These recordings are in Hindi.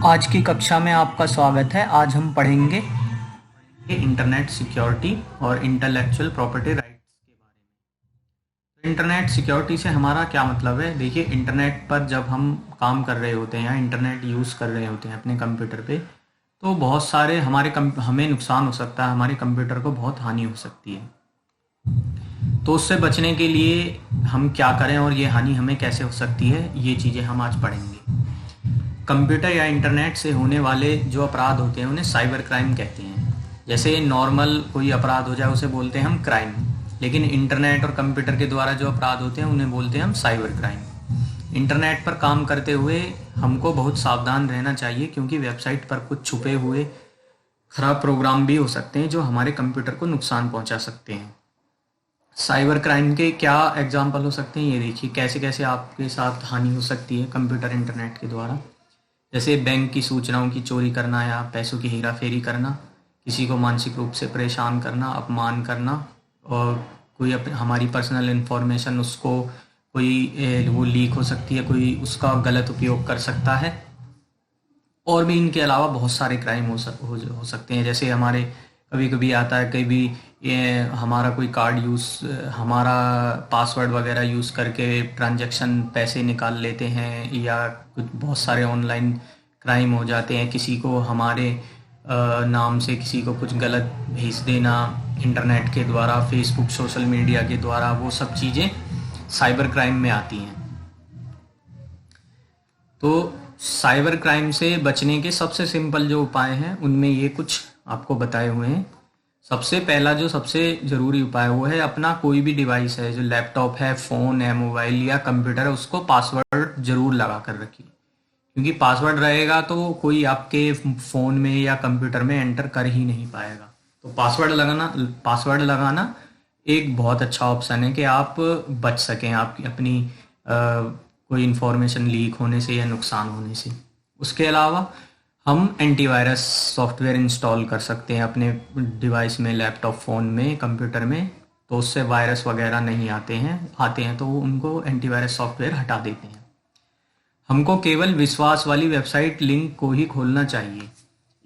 आज की कक्षा में आपका स्वागत है। आज हम पढ़ेंगे इंटरनेट सिक्योरिटी और इंटेलेक्चुअल प्रॉपर्टी राइट्स के बारे में। इंटरनेट सिक्योरिटी से हमारा क्या मतलब है? देखिए, इंटरनेट पर जब हम काम कर रहे होते हैं या इंटरनेट यूज़ कर रहे होते हैं अपने कंप्यूटर पे, तो बहुत सारे हमें नुकसान हो सकता है, हमारे कंप्यूटर को बहुत हानि हो सकती है। तो उससे बचने के लिए हम क्या करें और ये हानि हमें कैसे हो सकती है, ये चीज़ें हम आज पढ़ेंगे। कंप्यूटर या इंटरनेट से होने वाले जो अपराध होते हैं उन्हें साइबर क्राइम कहते हैं। जैसे नॉर्मल कोई अपराध हो जाए उसे बोलते हैं हम क्राइम, लेकिन इंटरनेट और कंप्यूटर के द्वारा जो अपराध होते हैं उन्हें बोलते हैं हम साइबर क्राइम। इंटरनेट पर काम करते हुए हमको बहुत सावधान रहना चाहिए, क्योंकि वेबसाइट पर कुछ छुपे हुए खराब प्रोग्राम भी हो सकते हैं जो हमारे कंप्यूटर को नुकसान पहुंचा सकते हैं। साइबर क्राइम के क्या एग्जाम्पल हो सकते हैं, ये देखिए कैसे कैसे आपके साथ हानि हो सकती है कंप्यूटर इंटरनेट के द्वारा। जैसे बैंक की सूचनाओं की चोरी करना या पैसों की हेराफेरी करना, किसी को मानसिक रूप से परेशान करना, अपमान करना, और कोई हमारी पर्सनल इन्फॉर्मेशन उसको वो लीक हो सकती है, कोई उसका गलत उपयोग कर सकता है। और भी इनके अलावा बहुत सारे क्राइम हो सकते हैं। जैसे हमारे कभी कभी आता है, कभी ये हमारा कोई कार्ड हमारा पासवर्ड वगैरह यूज़ करके ट्रांजैक्शन पैसे निकाल लेते हैं, या कुछ बहुत सारे ऑनलाइन क्राइम हो जाते हैं। किसी को हमारे नाम से किसी को कुछ गलत भेज देना इंटरनेट के द्वारा, फेसबुक, सोशल मीडिया के द्वारा, वो सब चीज़ें साइबर क्राइम में आती हैं। तो साइबर क्राइम से बचने के सबसे सिंपल जो उपाय हैं उनमें ये कुछ आपको बताए हुए हैं। सबसे पहला जो सबसे ज़रूरी उपाय वो है, अपना कोई भी डिवाइस है, जो लैपटॉप है, फ़ोन है, मोबाइल या कंप्यूटर है, उसको पासवर्ड ज़रूर लगा कर रखिए। क्योंकि पासवर्ड रहेगा तो कोई आपके फ़ोन में या कंप्यूटर में एंटर कर ही नहीं पाएगा। तो पासवर्ड लगाना एक बहुत अच्छा ऑप्शन है कि आप बच सकें आपकी अपनी कोई इन्फॉर्मेशन लीक होने से या नुकसान होने से। उसके अलावा हम एंटीवायरस सॉफ्टवेयर इंस्टॉल कर सकते हैं अपने डिवाइस में, लैपटॉप, फ़ोन में, कंप्यूटर में। तो उससे वायरस वगैरह नहीं आते हैं तो उनको एंटीवायरस सॉफ्टवेयर हटा देते हैं। हमको केवल विश्वास वाली वेबसाइट लिंक को ही खोलना चाहिए।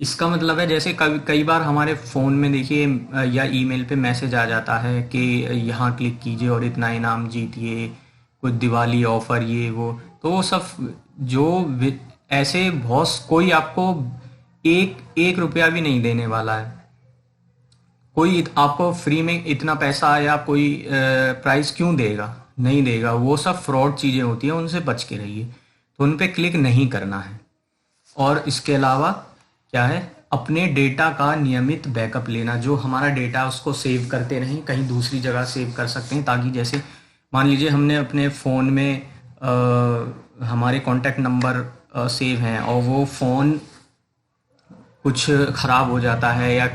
इसका मतलब है, जैसे कई बार हमारे फ़ोन में देखिए या ईमेल पे मैसेज आ जाता है कि यहाँ क्लिक कीजिए और इतना इनाम जीतिए, कुछ दिवाली ऑफर, ये वो। तो वो सब ऐसे बहुत, कोई आपको एक रुपया भी नहीं देने वाला है। कोई आपको फ्री में इतना पैसा या कोई प्राइस क्यों देगा? नहीं देगा। वो सब फ्रॉड चीज़ें होती हैं, उनसे बच के रहिए। तो उन पे क्लिक नहीं करना है। और इसके अलावा क्या है, अपने डेटा का नियमित बैकअप लेना। जो हमारा डेटा उसको सेव करते रहें, कहीं दूसरी जगह सेव कर सकते हैं, ताकि जैसे मान लीजिए हमने अपने फ़ोन में हमारे कॉन्टैक्ट नंबर सेव हैं और वो फ़ोन कुछ ख़राब हो जाता है या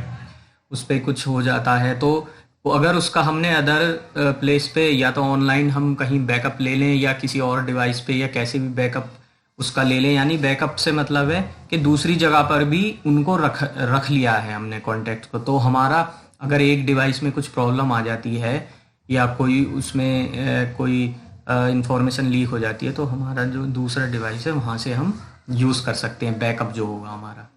उस पर कुछ हो जाता है, तो वो अगर उसका हमने अदर प्लेस पे या तो ऑनलाइन हम कहीं बैकअप ले लें या किसी और डिवाइस पे या कैसे भी बैकअप उसका ले लें। यानी बैकअप से मतलब है कि दूसरी जगह पर भी उनको रख लिया है हमने कॉन्टैक्ट को। तो हमारा अगर एक डिवाइस में कुछ प्रॉब्लम आ जाती है या कोई उसमें कोई इंफॉर्मेशन लीक हो जाती है, तो हमारा जो दूसरा डिवाइस है वहाँ से हम यूज़ कर सकते हैं, बैकअप जो होगा हमारा।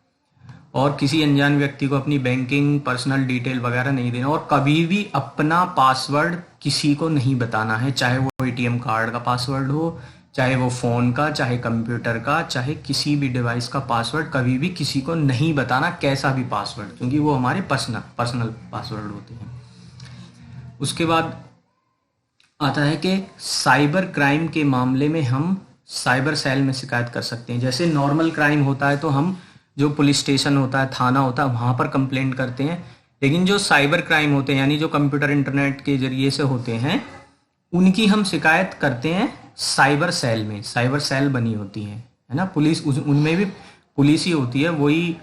और किसी अनजान व्यक्ति को अपनी बैंकिंग, पर्सनल डिटेल वगैरह नहीं देना, और कभी भी अपना पासवर्ड किसी को नहीं बताना है, चाहे वो एटीएम कार्ड का पासवर्ड हो, चाहे वो फ़ोन का, चाहे कंप्यूटर का, चाहे किसी भी डिवाइस का पासवर्ड कभी भी किसी को नहीं बताना, कैसा भी पासवर्ड, क्योंकि वो हमारे पर्सनल पासवर्ड होते हैं। उसके बाद आता है कि साइबर क्राइम के मामले में हम साइबर सेल में शिकायत कर सकते हैं। जैसे नॉर्मल क्राइम होता है तो हम जो पुलिस स्टेशन होता है, थाना होता है, वहाँ पर कंप्लेंट करते हैं। लेकिन जो साइबर क्राइम होते हैं, यानी जो कंप्यूटर इंटरनेट के ज़रिए से होते हैं, उनकी हम शिकायत करते हैं साइबर सेल में। साइबर सेल बनी होती है ना, पुलिस उनमें भी पुलिस ही होती है, वही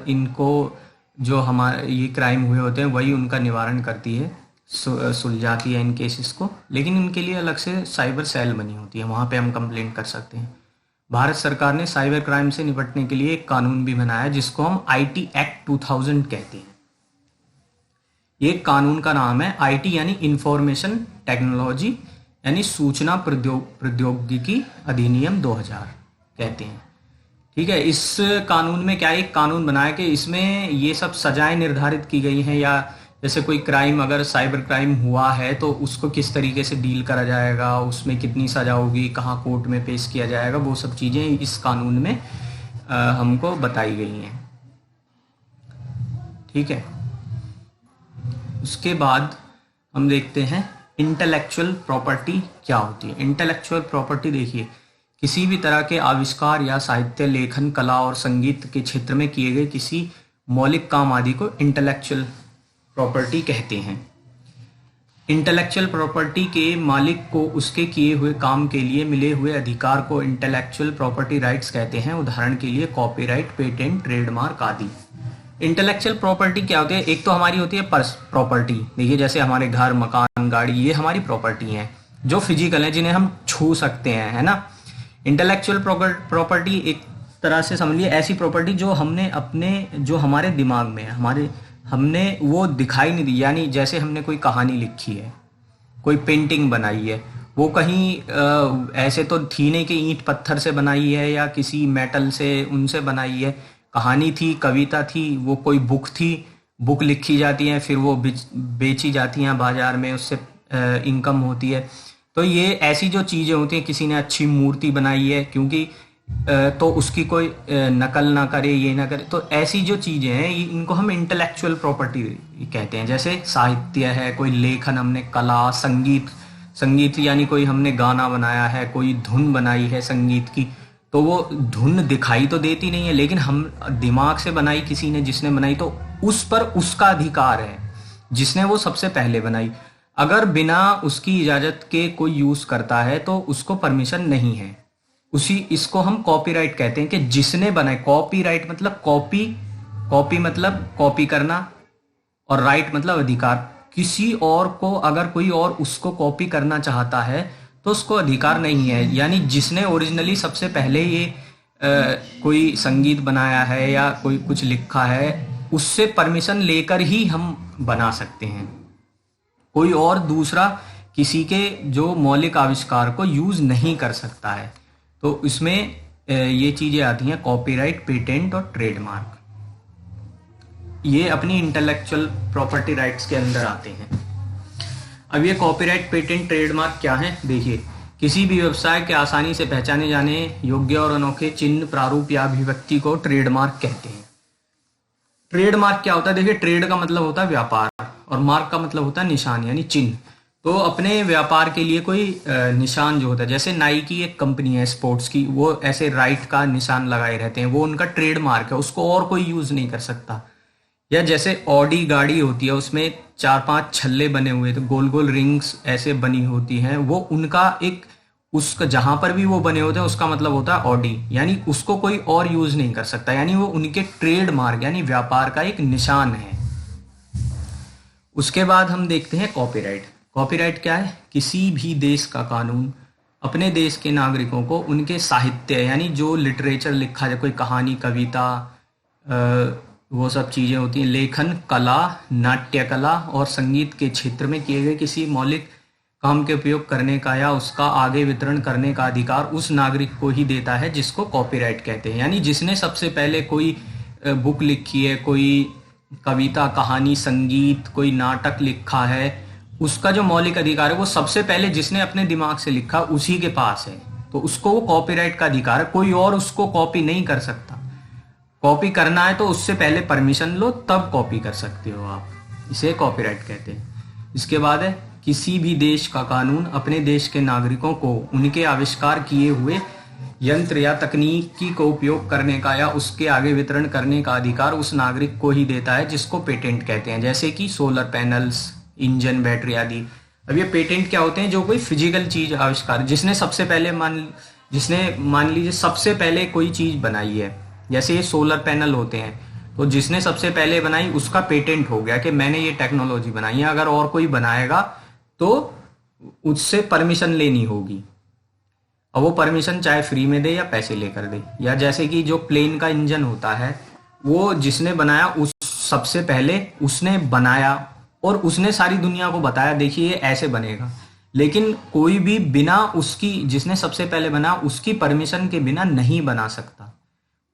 इनको जो हमारे ये क्राइम हुए होते हैं वही उनका निवारण करती है, सुलझाती है इन केसेस को। लेकिन इनके लिए अलग से साइबर सेल बनी होती है, वहाँ पे हम कंप्लेंट कर सकते हैं। भारत सरकार ने साइबर क्राइम से निपटने के लिए एक कानून भी बनाया जिसको हम आईटी एक्ट 2000 कहते हैं। ये कानून का नाम है आईटी यानी इंफॉर्मेशन टेक्नोलॉजी यानी सूचना प्रौद्योगिकी अधिनियम 2000 कहते हैं। ठीक है। इस कानून में क्या एक कानून बनाया कि इसमें ये सब सजाएं निर्धारित की गई हैं, या जैसे कोई क्राइम अगर साइबर क्राइम हुआ है तो उसको किस तरीके से डील करा जाएगा, उसमें कितनी सजा होगी, कहाँ कोर्ट में पेश किया जाएगा, वो सब चीज़ें इस कानून में हमको बताई गई हैं। ठीक है। उसके बाद हम देखते हैं इंटेलेक्चुअल प्रॉपर्टी क्या होती है। इंटेलेक्चुअल प्रॉपर्टी देखिए, किसी भी तरह के आविष्कार या साहित्य, लेखन, कला और संगीत के क्षेत्र में किए गए किसी मौलिक काम आदि को इंटेलेक्चुअल प्रॉपर्टी कहते हैं। इंटेलेक्चुअल प्रॉपर्टी के मालिक को उसके किए हुए काम के लिए मिले हुए अधिकार को इंटेलेक्चुअल प्रॉपर्टी राइट्स कहते हैं। उदाहरण के लिए कॉपीराइट, पेटेंट, ट्रेडमार्क आदि। इंटेलेक्चुअल प्रॉपर्टी क्या होती है? एक तो हमारी होती है प्रॉपर्टी, देखिए जैसे हमारे घर, मकान, गाड़ी, ये हमारी प्रॉपर्टी हैं जो फिजिकल है, जिन्हें हम छू सकते हैं, है ना। इंटेलेक्चुअल प्रॉपर्टी एक तरह से समझ लिए ऐसी प्रॉपर्टी जो हमने अपने, जो हमारे दिमाग में है, हमने वो दिखाई नहीं दी। यानी जैसे हमने कोई कहानी लिखी है, कोई पेंटिंग बनाई है, वो कहीं ऐसे तो थी नहीं कि ईंट पत्थर से बनाई है या किसी मेटल से उनसे बनाई है। कहानी थी, कविता थी, वो कोई बुक थी, बुक लिखी जाती है, फिर वो बेची जाती हैं बाजार में, उससे इनकम होती है। तो ये ऐसी जो चीज़ें होती हैं, किसी ने अच्छी मूर्ति बनाई है, क्योंकि तो उसकी कोई नकल ना करे, ये ना करे, तो ऐसी जो चीज़ें हैं इनको हम इंटेलेक्चुअल प्रॉपर्टी कहते हैं। जैसे साहित्य है, कोई लेखन हमने, कला, संगीत यानी कोई हमने गाना बनाया है, कोई धुन बनाई है संगीत की, तो वो धुन दिखाई तो देती नहीं है, लेकिन हम दिमाग से बनाई किसी ने, जिसने बनाई, तो उस पर उसका अधिकार है, जिसने वो सबसे पहले बनाई। अगर बिना उसकी इजाज़त के कोई यूज़ करता है तो उसको परमिशन नहीं है। इसको हम कॉपीराइट कहते हैं कि जिसने बनाए। कॉपीराइट मतलब कॉपी मतलब कॉपी करना, और राइट मतलब अधिकार। किसी और को अगर कोई और उसको कॉपी करना चाहता है तो उसको अधिकार नहीं है। यानी जिसने ओरिजिनली सबसे पहले ये कोई संगीत बनाया है या कोई कुछ लिखा है, उससे परमिशन लेकर ही हम बना सकते हैं। कोई और दूसरा किसी के जो मौलिक आविष्कार को यूज नहीं कर सकता है। तो इसमें ये चीजें आती हैं, कॉपीराइट, पेटेंट और ट्रेडमार्क। ये अपनी इंटेलेक्चुअल प्रॉपर्टी राइट्स के अंदर आते हैं। अब ये कॉपीराइट, पेटेंट, ट्रेडमार्क क्या है? देखिए, किसी भी व्यवसाय के आसानी से पहचाने जाने योग्य और अनोखे चिन्ह, प्रारूप या अभिव्यक्ति को ट्रेडमार्क कहते हैं। ट्रेडमार्क क्या होता है? देखिए, ट्रेड का मतलब होता है व्यापार और मार्क का मतलब होता है निशान यानी चिन्ह। तो अपने व्यापार के लिए कोई निशान जो होता है, जैसे नाइकी एक कंपनी है स्पोर्ट्स की, वो ऐसे राइट का निशान लगाए रहते हैं, वो उनका ट्रेडमार्क है, उसको और कोई यूज नहीं कर सकता। या जैसे ऑडी गाड़ी होती है, उसमें 4-5 छल्ले बने हुए, तो गोल गोल रिंग्स ऐसे बनी होती हैं, वो उनका एक, उसका जहां पर भी वो बने होते हैं उसका मतलब होता है ऑडी, यानी उसको कोई और यूज नहीं कर सकता, यानी वो उनके ट्रेडमार्क यानी व्यापार का एक निशान है। उसके बाद हम देखते हैं कॉपीराइट। कॉपीराइट क्या है? किसी भी देश का कानून अपने देश के नागरिकों को उनके साहित्य यानी जो लिटरेचर लिखा है, कोई कहानी, कविता, वो सब चीज़ें होती हैं, लेखन, कला, नाट्य कला और संगीत के क्षेत्र में किए गए किसी मौलिक काम के उपयोग करने का या उसका आगे वितरण करने का अधिकार उस नागरिक को ही देता है, जिसको कॉपीराइट कहते हैं। यानी जिसने सबसे पहले कोई बुक लिखी है, कोई कविता, कहानी, संगीत, कोई नाटक लिखा है, उसका जो मौलिक अधिकार है वो सबसे पहले जिसने अपने दिमाग से लिखा उसी के पास है, तो उसको वो कॉपीराइट का अधिकार है। कोई और उसको कॉपी नहीं कर सकता। कॉपी करना है तो उससे पहले परमिशन लो, तब कॉपी कर सकते हो आप, इसे कॉपीराइट कहते हैं। इसके बाद है, किसी भी देश का कानून अपने देश के नागरिकों को उनके आविष्कार किए हुए यंत्र या तकनीकी को उपयोग करने का या उसके आगे वितरण करने का अधिकार उस नागरिक को ही देता है, जिसको पेटेंट कहते हैं। जैसे कि सोलर पैनल्स, इंजन, बैटरी आदि। अब ये पेटेंट क्या होते हैं? जो कोई फिजिकल चीज आविष्कार, जिसने सबसे पहले मान लीजिए सबसे पहले कोई चीज बनाई है, जैसे ये सोलर पैनल होते हैं, तो जिसने सबसे पहले बनाई उसका पेटेंट हो गया कि मैंने ये टेक्नोलॉजी बनाई है। अगर और कोई बनाएगा तो उससे परमिशन लेनी होगी, और वो परमिशन चाहे फ्री में दे या पैसे लेकर दे। या जैसे कि जो प्लेन का इंजन होता है, वो जिसने बनाया उस सबसे पहले उसने बनाया और उसने सारी दुनिया को बताया, देखिए ये ऐसे बनेगा। लेकिन कोई भी बिना उसकी, जिसने सबसे पहले बना उसकी परमिशन के बिना नहीं बना सकता।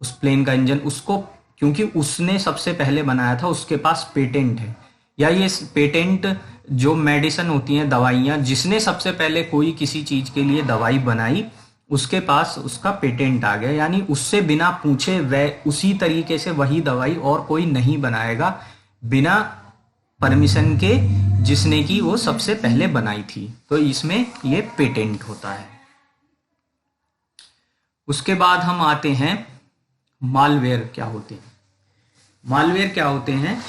उस प्लेन का इंजन, उसको क्योंकि उसने सबसे पहले बनाया था, उसके पास पेटेंट है, या ये पेटेंट जो मेडिसिन होती हैं, दवाइयाँ, जिसने सबसे पहले कोई किसी चीज के लिए दवाई बनाई उसके पास उसका पेटेंट आ गया, यानी उससे बिना पूछे वह उसी तरीके से वही दवाई और कोई नहीं बनाएगा बिना परमिशन के जिसने की वो सबसे पहले बनाई थी, तो इसमें ये पेटेंट होता है। उसके बाद हम आते हैं मालवेयर क्या होते हैं। मालवेयर क्या होते हैं?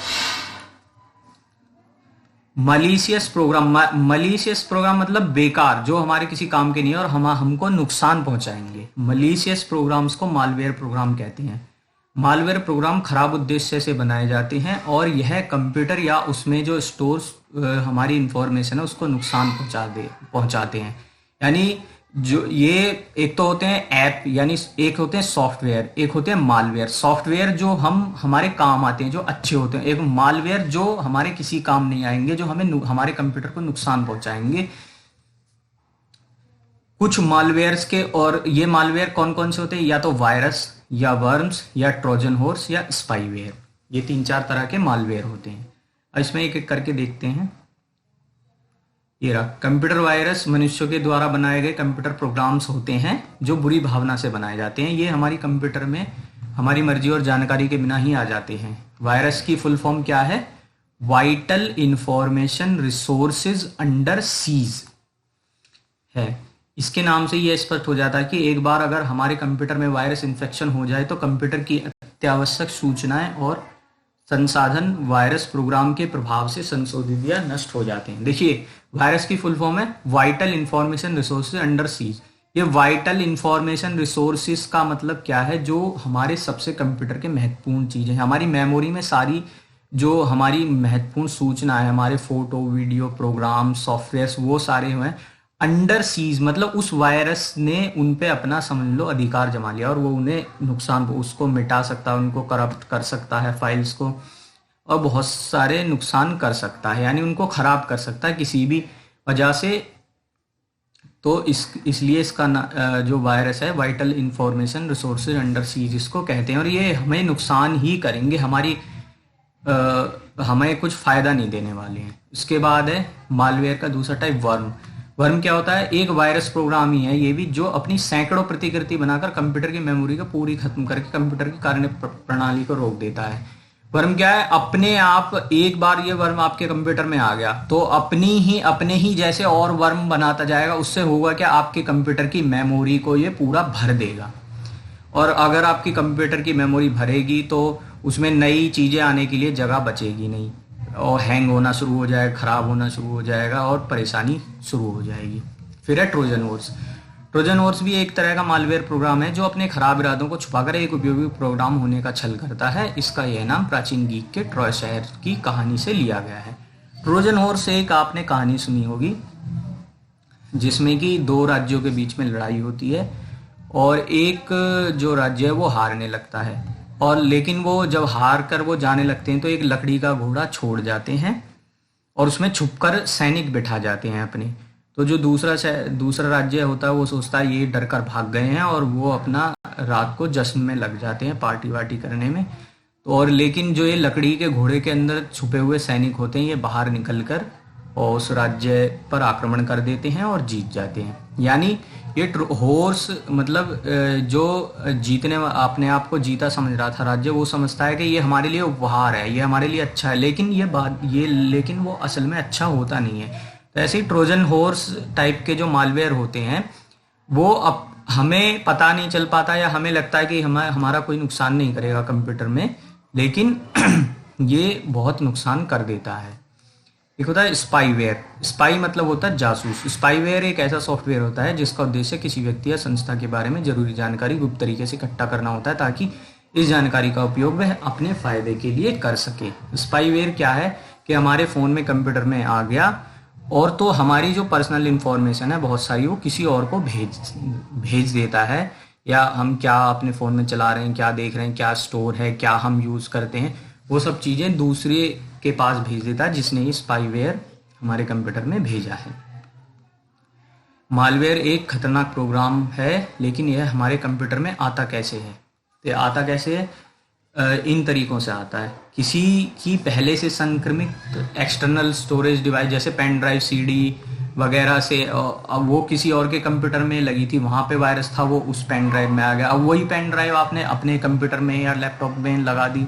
मलीशियस प्रोग्राम। मलीशियस प्रोग्राम मतलब बेकार, जो हमारे किसी काम के नहीं है और हमको नुकसान पहुंचाएंगे। मलीशियस प्रोग्राम्स को मालवेयर प्रोग्राम कहते हैं। मालवेयर प्रोग्राम खराब उद्देश्य से बनाए जाते हैं और यह कंप्यूटर या उसमें जो स्टोर्स हमारी इंफॉर्मेशन है उसको नुकसान पहुंचाते हैं। यानी जो ये एक तो होते हैं ऐप, यानी एक होते हैं सॉफ्टवेयर, एक होते हैं मालवेयर। सॉफ्टवेयर जो हमारे काम आते हैं, जो अच्छे होते हैं। एक मालवेयर जो हमारे किसी काम नहीं आएंगे, जो हमारे कंप्यूटर को नुकसान पहुंचाएंगे। कुछ मालवेयर्स के, और ये मालवेयर कौन कौन से होते हैं? या तो वायरस, या वर्म्स, या ट्रोजन हॉर्स, या स्पाईवेयर। ये 3-4 तरह के मालवेयर होते हैं। इसमें एक एक करके देखते हैं। ये रहा कंप्यूटर वायरस। मनुष्यों के द्वारा बनाए गए कंप्यूटर प्रोग्राम्स होते हैं जो बुरी भावना से बनाए जाते हैं। ये हमारी कंप्यूटर में हमारी मर्जी और जानकारी के बिना ही आ जाते हैं। वायरस की फुल फॉर्म क्या है? Vital information resources under seize है। इसके नाम से ये स्पष्ट हो जाता है कि एक बार अगर हमारे कंप्यूटर में वायरस इन्फेक्शन हो जाए तो कंप्यूटर की अत्यावश्यक सूचनाएं और संसाधन वायरस प्रोग्राम के प्रभाव से संशोधित या नष्ट हो जाते हैं। देखिए, वायरस की फुल फॉर्म है vital information resources under seize. ये वाइटल इंफॉर्मेशन रिसोर्सेज का मतलब क्या है? जो हमारे सबसे कंप्यूटर के महत्वपूर्ण चीजें, हमारी मेमोरी में सारी जो हमारी महत्वपूर्ण सूचना है, हमारे फोटो, वीडियो, प्रोग्राम, सॉफ्टवेयर, वो सारे हुए अंडर सीज। मतलब उस वायरस ने उन पे अपना, समझ लो, अधिकार जमा लिया और वो उन्हें नुकसान, उसको मिटा सकता है, उनको करप्ट कर सकता है, फाइल्स को, और बहुत सारे नुकसान कर सकता है, यानी उनको खराब कर सकता है किसी भी वजह से। तो इसलिए इसका जो वायरस है vital information resources under seize इसको कहते हैं। और ये हमें नुकसान ही करेंगे, हमें कुछ फायदा नहीं देने वाले हैं। इसके बाद है मालवेयर का दूसरा टाइप वर्म। वर्म क्या होता है? एक वायरस प्रोग्राम ही है ये भी, जो अपनी सैकड़ों प्रतिकृति बनाकर कंप्यूटर की मेमोरी को पूरी खत्म करके कंप्यूटर की कार्य प्रणाली को रोक देता है। वर्म क्या है? अपने आप एक बार ये वर्म आपके कंप्यूटर में आ गया तो अपने ही जैसे और वर्म बनाता जाएगा। उससे होगा क्या? आपके कंप्यूटर की मेमोरी को ये पूरा भर देगा। और अगर आपकी कंप्यूटर की मेमोरी भरेगी तो उसमें नई चीजें आने के लिए जगह बचेगी नहीं, और हैंग होना शुरू हो जाएगा, खराब होना शुरू हो जाएगा और परेशानी शुरू हो जाएगी। फिर है ट्रोजन हॉर्स। ट्रोजन हॉर्स भी एक तरह का मालवेयर प्रोग्राम है जो अपने खराब इरादों को छुपाकर एक उपयोगी प्रोग्राम होने का छल करता है। इसका यह नाम प्राचीन ग्रीक के ट्रॉय शहर की कहानी से लिया गया है। ट्रोजन हॉर्स एक आपने कहानी सुनी होगी जिसमें कि 2 राज्यों के बीच में लड़ाई होती है और एक जो राज्य है वो हारने लगता है, और लेकिन वो जब हार कर वो जाने लगते हैं तो एक लकड़ी का घोड़ा छोड़ जाते हैं और उसमें छुपकर सैनिक बिठा जाते हैं अपने। तो जो दूसरा राज्य होता है वो सोचता है ये डर कर भाग गए हैं, और वो अपना रात को जश्न में लग जाते हैं, पार्टी वार्टी करने में। तो और लेकिन जो ये लकड़ी के घोड़े के अंदर छुपे हुए सैनिक होते हैं ये बाहर निकलकर और उस राज्य पर आक्रमण कर देते हैं और जीत जाते हैं। यानी ये हॉर्स मतलब जो जीतने अपने आप को जीता समझ रहा था राज्य, वो समझता है कि ये हमारे लिए उपहार है, ये हमारे लिए अच्छा है, लेकिन वो असल में अच्छा होता नहीं है। तो ऐसे ही ट्रोजन हॉर्स टाइप के जो मालवेयर होते हैं वो अब हमें पता नहीं चल पाता, या हमें लगता है कि हमारा कोई नुकसान नहीं करेगा कंप्यूटर में, लेकिन ये बहुत नुकसान कर देता है। एक होता है स्पाईवेयर। स्पाई मतलब होता है जासूस। स्पाईवेयर एक ऐसा सॉफ्टवेयर होता है जिसका उद्देश्य किसी व्यक्ति या संस्था के बारे में जरूरी जानकारी गुप्त तरीके से इकट्ठा करना होता है ताकि इस जानकारी का उपयोग वह अपने फायदे के लिए कर सके। स्पाईवेयर क्या है कि हमारे फोन में, कंप्यूटर में आ गया और तो हमारी जो पर्सनल इंफॉर्मेशन है बहुत सारी वो किसी और को भेज देता है, या हम क्या अपने फ़ोन में चला रहे हैं, क्या देख रहे हैं, क्या स्टोर है, क्या हम यूज़ करते हैं, वो सब चीज़ें दूसरे के पास भेज देता है जिसने ये स्पाईवेयर हमारे कंप्यूटर में भेजा है। मालवेयर एक खतरनाक प्रोग्राम है, लेकिन यह हमारे कंप्यूटर में आता कैसे है? तो आता कैसे है? इन तरीकों से आता है। किसी की पहले से संक्रमित एक्सटर्नल स्टोरेज डिवाइस जैसे पेन ड्राइव, सीडी वगैरह से, अब वो किसी और के कंप्यूटर में लगी थी, वहाँ पे वायरस था, वो उस पेन ड्राइव में आ गया। अब वही पेन ड्राइव आपने अपने कंप्यूटर में या लैपटॉप में लगा दी,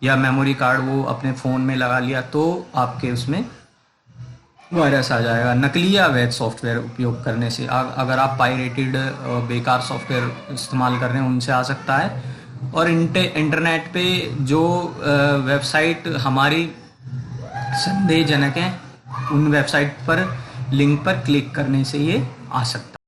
या मेमोरी कार्ड वो अपने फ़ोन में लगा लिया, तो आपके उसमें वायरस आ जाएगा। नकली या अवैध सॉफ्टवेयर उपयोग करने से, अगर आप पायरेटेड बेकार सॉफ्टवेयर इस्तेमाल कर रहे हैं, उनसे आ सकता है। और इंटरनेट पे जो वेबसाइट हमारी संदेहजनक हैं, उन वेबसाइट पर लिंक पर क्लिक करने से ये आ सकता है।